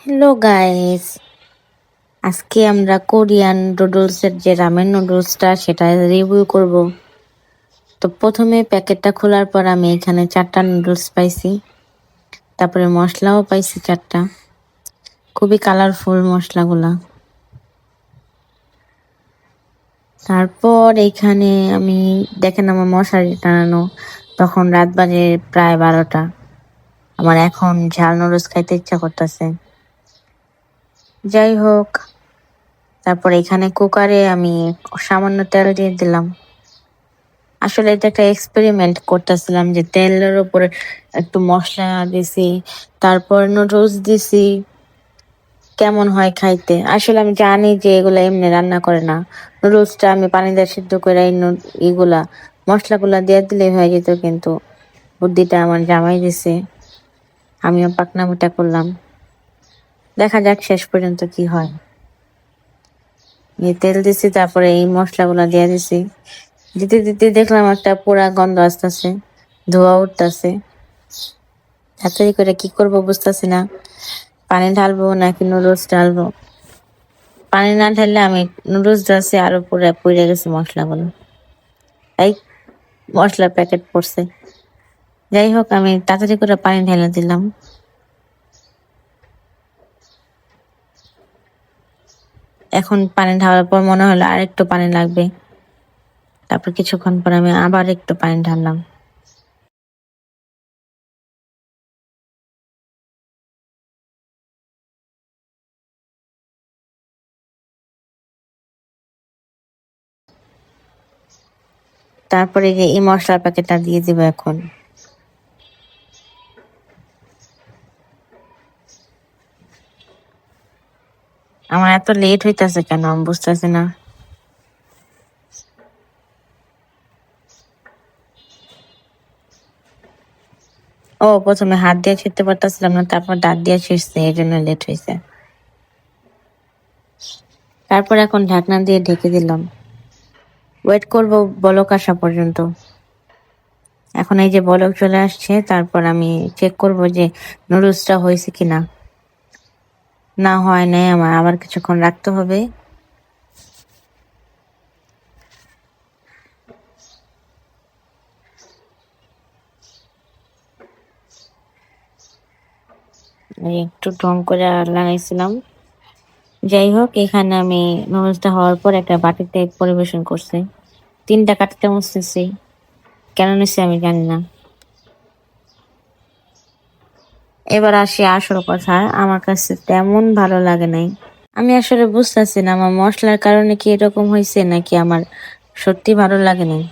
Hello guys, আজকে আমরা Korean নুডলসের যে রামেন নুডলসটা সেটা রিভিউ করব। তো প্রথমে প্যাকেটটা খোলার পর আমি এখানে 4টা নুডলস পাইছি, তারপরে মশলাও পাইছি 4টা, খুবই কালারফুল মশলাগুলা। তারপর এইখানে আমি দেখেন আমার মশারি টানানো, তখন রাত বাজে প্রায় 12টা। আমার এখন ঝাল নুডলস খাইতে ইচ্ছা করতেছে। যাই হোক, তারপর এখানে কুকারে আমি সামান্য তেল দিয়ে দিলাম। আসলে এটা একটা এক্সপেরিমেন্ট করতেছিলাম যে তেলের উপরে একটু মশলা দিছি, তারপর নুডলস দিছি, কেমন হয় খাইতে। আসলে আমি জানি যে এগুলা এমনি রান্না করে না, নুডলসটা আমি পানি দিয়ে সিদ্ধ করে এগুলা মশলাগুলা দিয়ে দিলে হয়ে যেত, কিন্তু বুদ্ধিটা আমার জামাই দিছে, আমিও পাকনামিটা করলাম। দেখা যাক শেষ পর্যন্ত কি হয়। এই তেল দিছি, তারপরে এই মশলাগুলা দিয়ে দিছি, দিতে দিতে দেখলাম একটা পোড়া গন্ধ আসতেছে, ধোয়া উঠতেছে। তাড়াতাড়ি করে কি করবো বুঝতেছি না, পানি ঢালবো নাকি নুডলস ঢালবো। পানি না ঢাললে আমি নুডলস ঢালছি, আরো পুরো পুড়ে গেছে মশলাগুলো, এই মশলার প্যাকেট পড়ছে। যাই হোক, আমি তাড়াতাড়ি করে পানি ঢেলে দিলাম। এখন পানি ঢালার পর মনে হলো আর একটু পানি লাগবে, তারপর কিছুক্ষণ পর আমি আবার একটু পানি ঢাললাম। তারপরে যে এই মশলার প্যাকেটটা দিয়ে দিব এখন। আমার এত লেট হইতাছে কেন আমি বুঝতেছি না। ও, প্রথমে হাত দিয়ে ছিঁড়তে পারতেছিলাম না, তারপর দাঁত দিয়ে ছিঁড়ছে, এই জন্য লেট হয়েছে। তারপর এখন ঢাকনা দিয়ে ঢেকে দিলাম, ওয়েট করব বলক আসা পর্যন্ত। এখন এই যে বলক চলে আসছে, তারপর আমি চেক করব যে নুডলসটা হয়েছে কিনা। না হয় নাই, আমার আবার কিছুক্ষণ রাখতে হবে। একটু ঢং করে লাগাইছিলাম। যাই হোক, এখানে আমি নুডলসটা হওয়ার পর একটা বাটিতে পরিবেশন করছি। 3টা কাঁটা চামচ নিচ্ছি, কেন নিচ্ছি আমি জানি না। এবার আসি আসল কথা, আমার কাছে তেমন ভালো লাগে নাই। আমি আসলে বুঝতেছি না আমার মশলার কারণে কি এরকম হয়েছে, নাকি আমার সত্যি ভালো লাগে নাই।